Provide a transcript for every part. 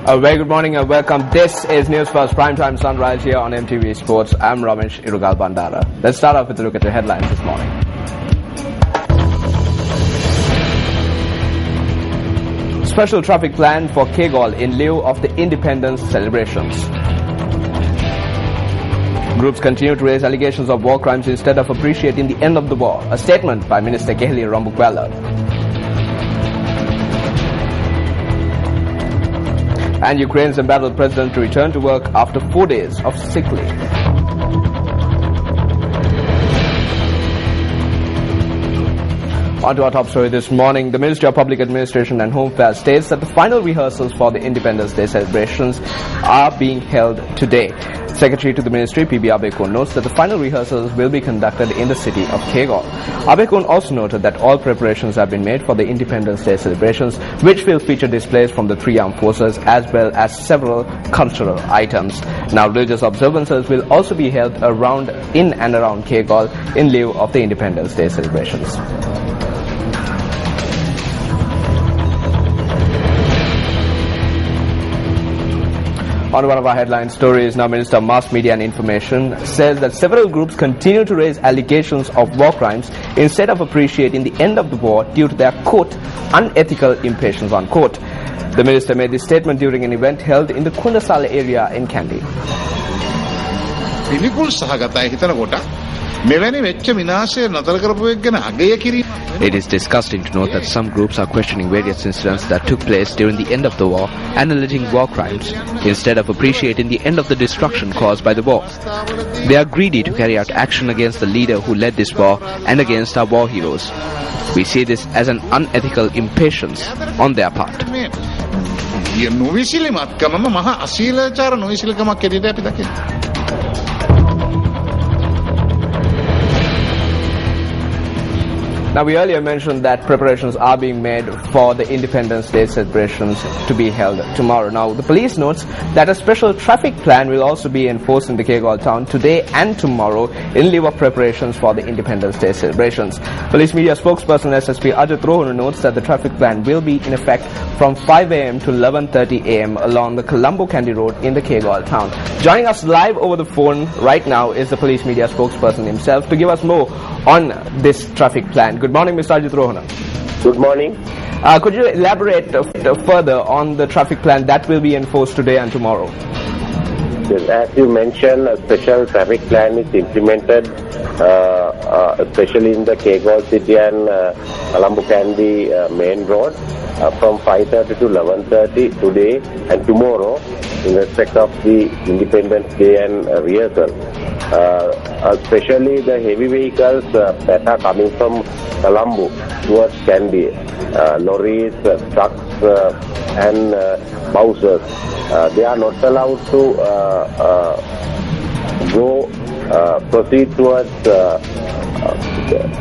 A very good morning and welcome. This is Newsfirst Primetime Sunrise here on MTV Sports. I'm Ramesh Irugal Bandara. Let's start off with a look at the headlines this morning. Special traffic plan for Kegol in lieu of the independence celebrations. Groups continue to raise allegations of war crimes instead of appreciating the end of the war. A statement by Minister Kehli Rambukwala. And Ukraine's embattled president to return to work after 4 days of sick leave. On to our top story this morning. The Ministry of Public Administration and Home Affairs states that the final rehearsals for the Independence Day celebrations are being held today. Secretary to the Ministry, P.B. Abekun, notes that the final rehearsals will be conducted in the city of Kegol. Abekun also noted that all preparations have been made for the Independence Day celebrations, which will feature displays from the three armed forces as well as several cultural items. Now, religious observances will also be held in and around Kegol in lieu of the Independence Day celebrations. On one of our headline stories, now Minister of Mass Media and Information says that several groups continue to raise allegations of war crimes instead of appreciating the end of the war due to their, quote, unethical impatience, unquote. The minister made this statement during an event held in the Kundasala area in Kandy. It is disgusting to note that some groups are questioning various incidents that took place during the end of the war and alleging war crimes instead of appreciating the end of the destruction caused by the war. They are greedy to carry out action against the leader who led this war and against our war heroes. We see this as an unethical impatience on their part. Now, we earlier mentioned that preparations are being made for the Independence Day celebrations to be held tomorrow. Now, the police notes that a special traffic plan will also be enforced in the Kegol town today and tomorrow in lieu of preparations for the Independence Day celebrations. Police media spokesperson SSP Ajit Rohana notes that the traffic plan will be in effect from 5 a.m. to 11:30 a.m. along the Colombo Candy Road in the Kegol town. Joining us live over the phone right now is the police media spokesperson himself to give us more on this traffic plan. Good morning, Mr. Ajit Rohana. Good morning. Could you elaborate further on the traffic plan that will be enforced today and tomorrow? Yes, as you mentioned, a special traffic plan is implemented, especially in the Kegol city and Colombo Candy main road from 5:30 to 11:30 today and tomorrow in respect of the Independence Day and rehearsal. Especially the heavy vehicles that are coming from Colombo towards Kandy, lorries, trucks and buses, they are not allowed to proceed towards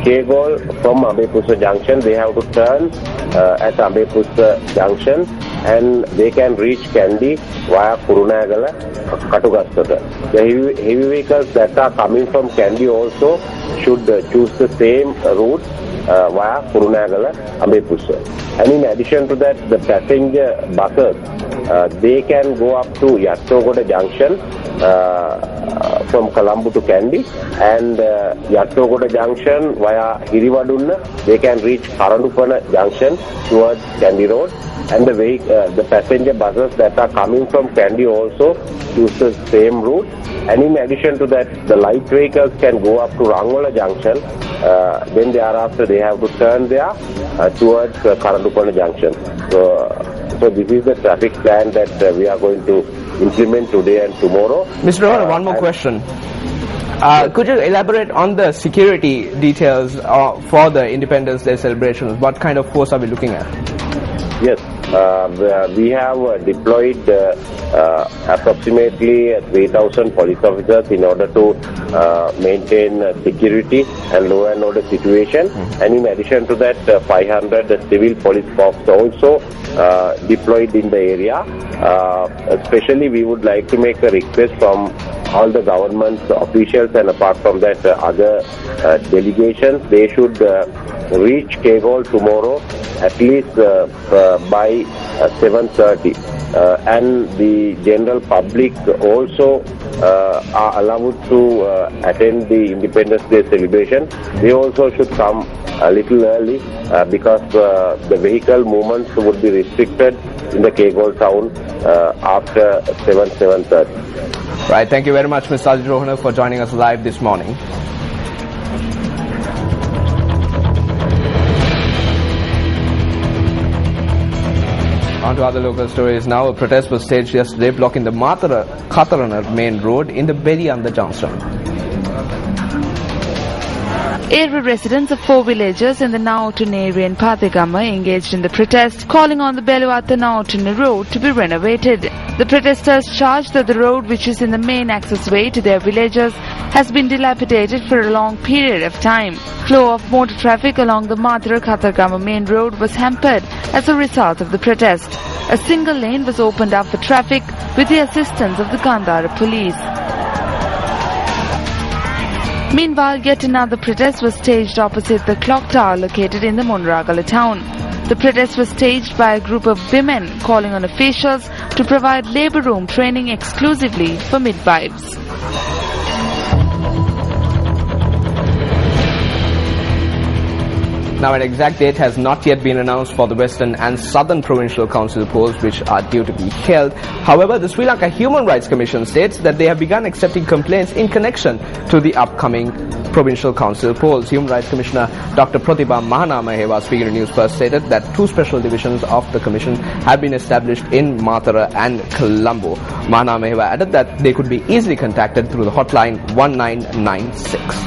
Kegol from Ambepussa Junction. They have to turn at Ambepussa Junction and they can reach Kandy via Kurunagala, Katugastata. The heavy vehicles that are coming from Kandy also should choose the same route via Kurunagala, Ambepussa. And in addition to that, the passenger buses, they can go up to Yattogoda Junction from Colombo to Kandy, and Yattogoda Junction via Hiriwadunna, they can reach Karandupana Junction towards Kandy Road. And the passenger buses that are coming from Kandy also use the same route. And in addition to that, the light vehicles can go up to Rangola Junction. Then thereafter they have to turn there towards Karandupana Junction. So this is the traffic plan that we are going to implement today and tomorrow. Mr. Rohana, one more question. Could you elaborate on the security details for the Independence Day celebrations? What kind of force are we looking at? Yes, we have deployed approximately 3,000 police officers in order to maintain security and law and order situation. And in addition to that, 500 civil police corps also deployed in the area. Especially, we would like to make a request from all the government officials, and apart from that, other delegations. They should reach Kegol tomorrow at least by 7:30. and the general public also are allowed to attend the Independence Day celebration. They also should come a little early because the vehicle movements would be restricted in the Kegol town after 7:30. Right, thank you very much, Mr. Ajit Rohana, for joining us live this morning. On to other local stories now. A protest was staged yesterday blocking the Khataranar main road in the Berianda junction. Area residents of 4 villages in the Naotun area in Pathigama engaged in the protest, calling on the Beluwata-Naotun road to be renovated. The protesters charged that the road, which is in the main accessway to their villages, has been dilapidated for a long period of time. Flow of motor traffic along the Mathura-Khattargama main road was hampered as a result of the protest. A single lane was opened up for traffic with the assistance of the Gandhara police. Meanwhile, yet another protest was staged opposite the clock tower located in the Munragala town. The protest was staged by a group of women calling on officials to provide labour room training exclusively for midwives. Now, an exact date has not yet been announced for the Western and Southern Provincial Council polls, which are due to be held. However, the Sri Lanka Human Rights Commission states that they have begun accepting complaints in connection to the upcoming Provincial Council polls. Human Rights Commissioner Dr. Pratibha Mahanamaheva, speaking to Newsfirst, stated that 2 special divisions of the Commission have been established in Mathura and Colombo. Mahanamaheva added that they could be easily contacted through the hotline 1996.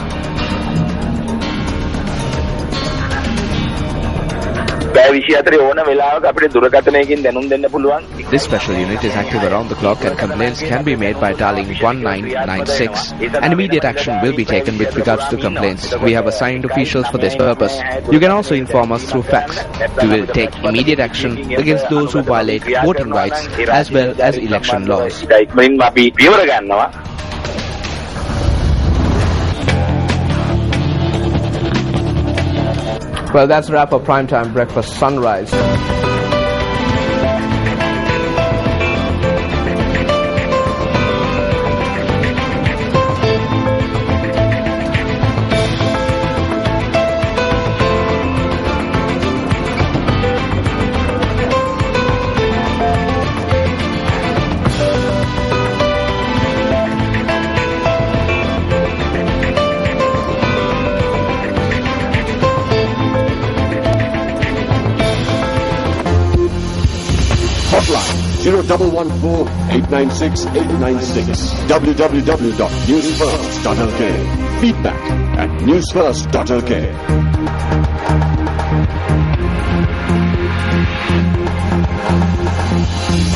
This special unit is active around the clock and complaints can be made by dialing 1996. And immediate action will be taken with regards to complaints. We have assigned officials for this purpose. You can also inform us through fax. We will take immediate action against those who violate voting rights as well as election laws. Well, that's a wrap of Primetime Breakfast Sunrise. Hotline 0114-896-896. www.newsfirst.lk. Feedback at newsfirst.lk.